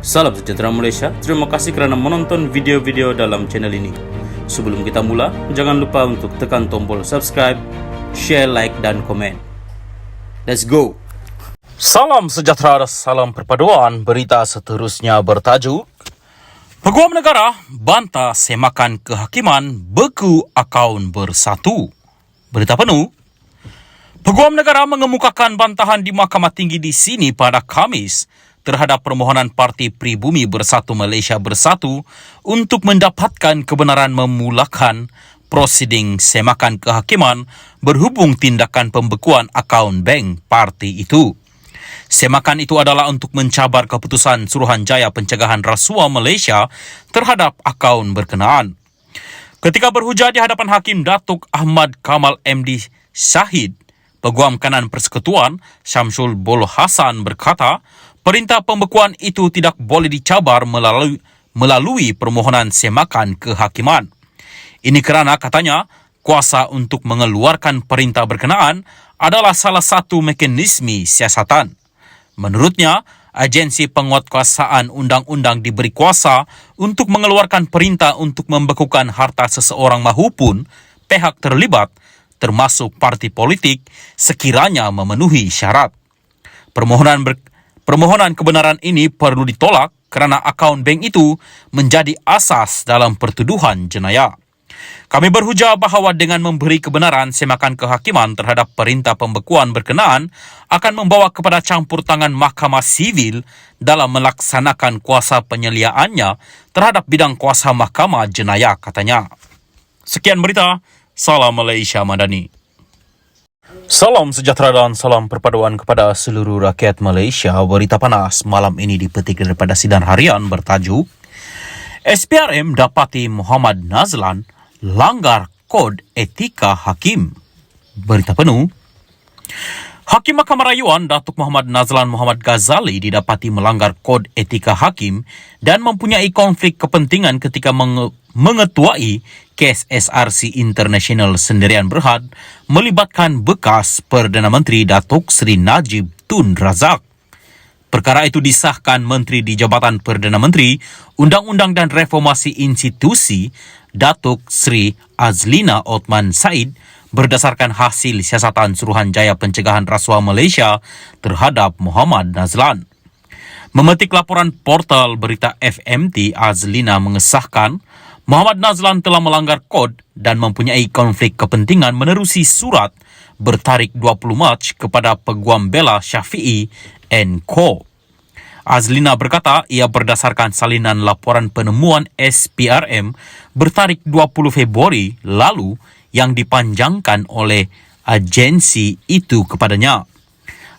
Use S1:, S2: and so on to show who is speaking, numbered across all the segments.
S1: Salam sejahtera Malaysia, terima kasih kerana menonton video-video dalam channel ini. Sebelum kita mula, jangan lupa untuk tekan tombol subscribe, share, like dan komen. Let's go!
S2: Salam sejahtera, salam perpaduan. Berita seterusnya bertajuk Peguam Negara bantah semakan kehakiman beku akaun bersatu. Berita penuh. Peguam Negara mengemukakan bantahan di Mahkamah Tinggi di sini pada Khamis terhadap permohonan Parti Pribumi Bersatu Malaysia Bersatu untuk mendapatkan kebenaran memulakan prosiding semakan kehakiman berhubung tindakan pembekuan akaun bank parti itu. Semakan itu adalah untuk mencabar keputusan Suruhanjaya Pencegahan Rasuah Malaysia terhadap akaun berkenaan. Ketika berhujah di hadapan Hakim Datuk Ahmad Kamal MD Syahid, Peguam Kanan Persekutuan Syamsul Bolo Hassan berkata, perintah pembekuan itu tidak boleh dicabar melalui permohonan semakan kehakiman. Ini kerana, katanya, kuasa untuk mengeluarkan perintah berkenaan adalah salah satu mekanisme siasatan. Menurutnya, agensi penguatkuasaan undang-undang diberi kuasa untuk mengeluarkan perintah untuk membekukan harta seseorang mahupun pihak terlibat, termasuk parti politik, sekiranya memenuhi syarat. Permohonan kebenaran ini perlu ditolak kerana akaun bank itu menjadi asas dalam pertuduhan jenayah. Kami berhujah bahawa dengan memberi kebenaran semakan kehakiman terhadap perintah pembekuan berkenaan akan membawa kepada campur tangan Mahkamah Sivil dalam melaksanakan kuasa penyeliaannya terhadap bidang kuasa Mahkamah Jenayah, katanya. Sekian berita. Salam Malaysia Madani. Salam sejahtera dan salam perpaduan kepada seluruh rakyat Malaysia. Berita panas malam ini dipetik daripada sidang harian bertajuk SPRM dapati Muhammad Nazlan langgar kod etika hakim. Berita penuh. Hakim Mahkamah Rayuan Datuk Muhammad Nazlan Muhammad Ghazali didapati melanggar kod etika hakim dan mempunyai konflik kepentingan ketika mengetuai kes SRC International Sendirian Berhad melibatkan bekas Perdana Menteri Datuk Seri Najib Tun Razak. Perkara itu disahkan Menteri di Jabatan Perdana Menteri, Undang-Undang dan Reformasi Institusi Datuk Seri Azlina Othman Said berdasarkan hasil siasatan Suruhanjaya Pencegahan Rasuah Malaysia terhadap Muhammad Nazlan. Memetik laporan portal berita FMT, Azlina mengesahkan Muhammad Nazlan telah melanggar kod dan mempunyai konflik kepentingan menerusi surat bertarikh 20 Mac kepada Peguam Bela Syafiee & Co. Azlina berkata ia berdasarkan salinan laporan penemuan SPRM bertarikh 20 Februari lalu yang dipanjangkan oleh agensi itu kepadanya.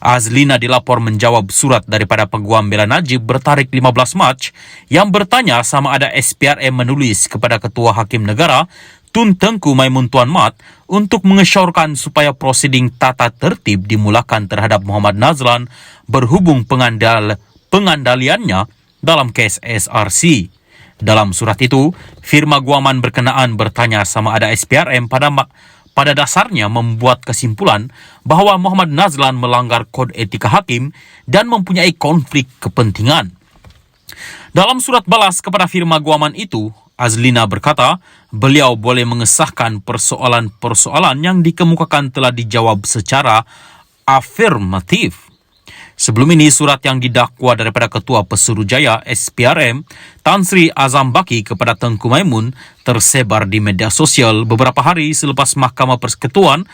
S2: Azlina dilapor menjawab surat daripada Peguam Bela Najib bertarikh 15 Mac yang bertanya sama ada SPRM menulis kepada Ketua Hakim Negara Tun Tengku Maimun Tuan Mat untuk mengesyorkan supaya prosiding tata tertib dimulakan terhadap Muhammad Nazlan berhubung pengandaliannya dalam kes SRC. Dalam surat itu, firma guaman berkenaan bertanya sama ada SPRM pada dasarnya membuat kesimpulan bahawa Muhammad Nazlan melanggar kod etika hakim dan mempunyai konflik kepentingan. Dalam surat balas kepada firma guaman itu, Azlina berkata beliau boleh mengesahkan persoalan-persoalan yang dikemukakan telah dijawab secara afirmatif. Sebelum ini, surat yang didakwa daripada Ketua Pesuruhjaya SPRM Tan Sri Azam Baki kepada Tengku Maimun tersebar di media sosial beberapa hari selepas Mahkamah Persekutuan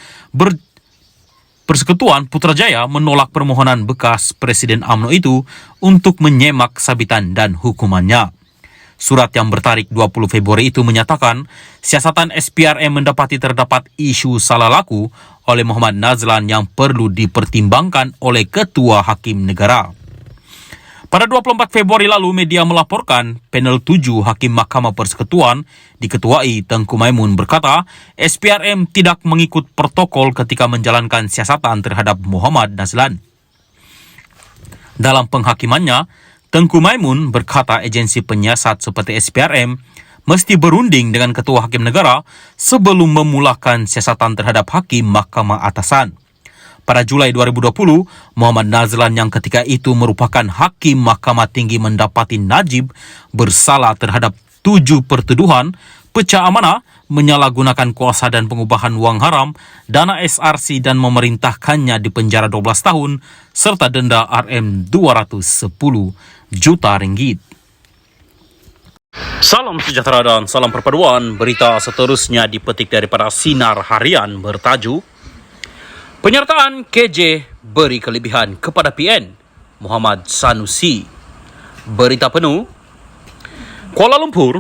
S2: Putrajaya menolak permohonan bekas Presiden UMNO itu untuk menyemak sabitan dan hukumannya. Surat yang bertarikh 20 Februari itu menyatakan siasatan SPRM mendapati terdapat isu salah laku oleh Muhammad Nazlan yang perlu dipertimbangkan oleh Ketua Hakim Negara. Pada 24 Februari lalu, media melaporkan panel 7 Hakim Mahkamah Persekutuan diketuai Tengku Maimun berkata SPRM tidak mengikut protokol ketika menjalankan siasatan terhadap Muhammad Nazlan. Dalam penghakimannya, Tengku Maimun berkata agensi penyiasat seperti SPRM mesti berunding dengan Ketua Hakim Negara sebelum memulakan siasatan terhadap Hakim Mahkamah Atasan. Pada Julai 2020, Muhammad Nazlan yang ketika itu merupakan Hakim Mahkamah Tinggi mendapati Najib bersalah terhadap 7 pertuduhan pecah amanah, menyalahgunakan kuasa dan pengubahan wang haram, dana SRC dan memerintahkannya dipenjara 12 tahun serta denda Rm210 juta ringgit. Salam sejahtera dan salam perpaduan. Berita seterusnya dipetik daripada Sinar Harian bertajuk Penyertaan KJ beri kelebihan kepada PN Muhammad Sanusi. Berita penuh. Kuala Lumpur,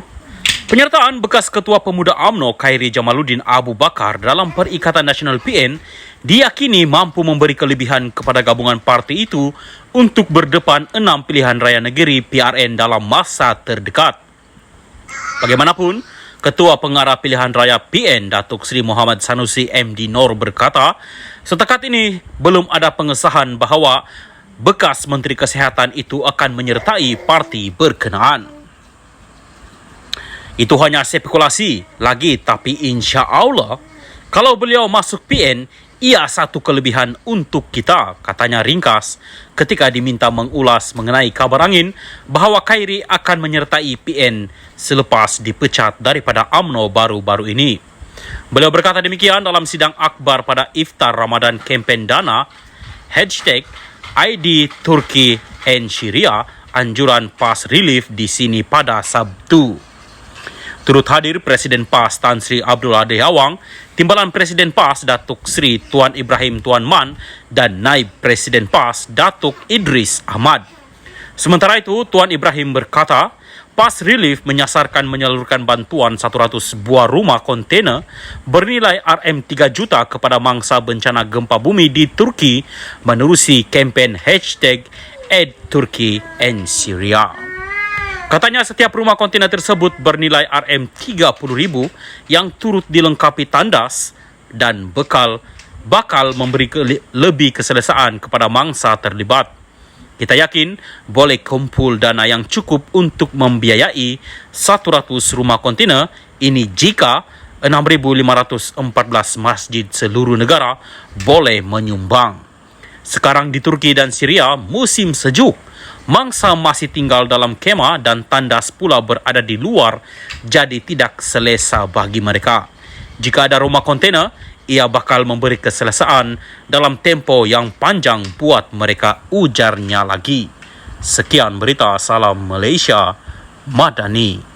S2: penyertaan bekas Ketua Pemuda UMNO Khairi Jamaluddin Abu Bakar dalam Perikatan Nasional PN diyakini mampu memberi kelebihan kepada gabungan parti itu untuk berdepan 6 pilihan raya negeri PRN dalam masa terdekat. Bagaimanapun, Ketua Pengarah Pilihan Raya PN Datuk Seri Muhammad Sanusi MD Nor berkata, setakat ini belum ada pengesahan bahawa bekas Menteri Kesihatan itu akan menyertai parti berkenaan. Itu hanya spekulasi lagi, tapi insya Allah kalau beliau masuk PN, ia satu kelebihan untuk kita, katanya ringkas ketika diminta mengulas mengenai kabar angin bahawa Khairi akan menyertai PN selepas dipecat daripada UMNO baru-baru ini. Beliau berkata demikian dalam sidang akbar pada Iftar Ramadan kempen dana #ID Turki and Syria anjuran PAS Relief di sini pada Sabtu. Turut hadir Presiden PAS Tan Sri Abdul Ade Awang, Timbalan Presiden PAS Datuk Sri Tuan Ibrahim Tuan Man dan Naib Presiden PAS Datuk Idris Ahmad. Sementara itu, Tuan Ibrahim berkata, PAS Relief menyasarkan menyalurkan bantuan 100 buah rumah kontena bernilai Rm3 juta kepada mangsa bencana gempa bumi di Turki menerusi kempen #Aid Turkey and Syria. Katanya setiap rumah kontena tersebut bernilai Rm30,000 yang turut dilengkapi tandas dan bakal memberi lebih keselesaan kepada mangsa terlibat. Kita yakin boleh kumpul dana yang cukup untuk membiayai 100 rumah kontena ini jika 6,514 masjid seluruh negara boleh menyumbang. Sekarang di Turki dan Syria musim sejuk. Mangsa masih tinggal dalam kemah dan tandas pula berada di luar, jadi tidak selesa bagi mereka. Jika ada rumah kontena, ia bakal memberi keselesaan dalam tempo yang panjang buat mereka, ujarnya lagi. Sekian berita, salam Malaysia Madani.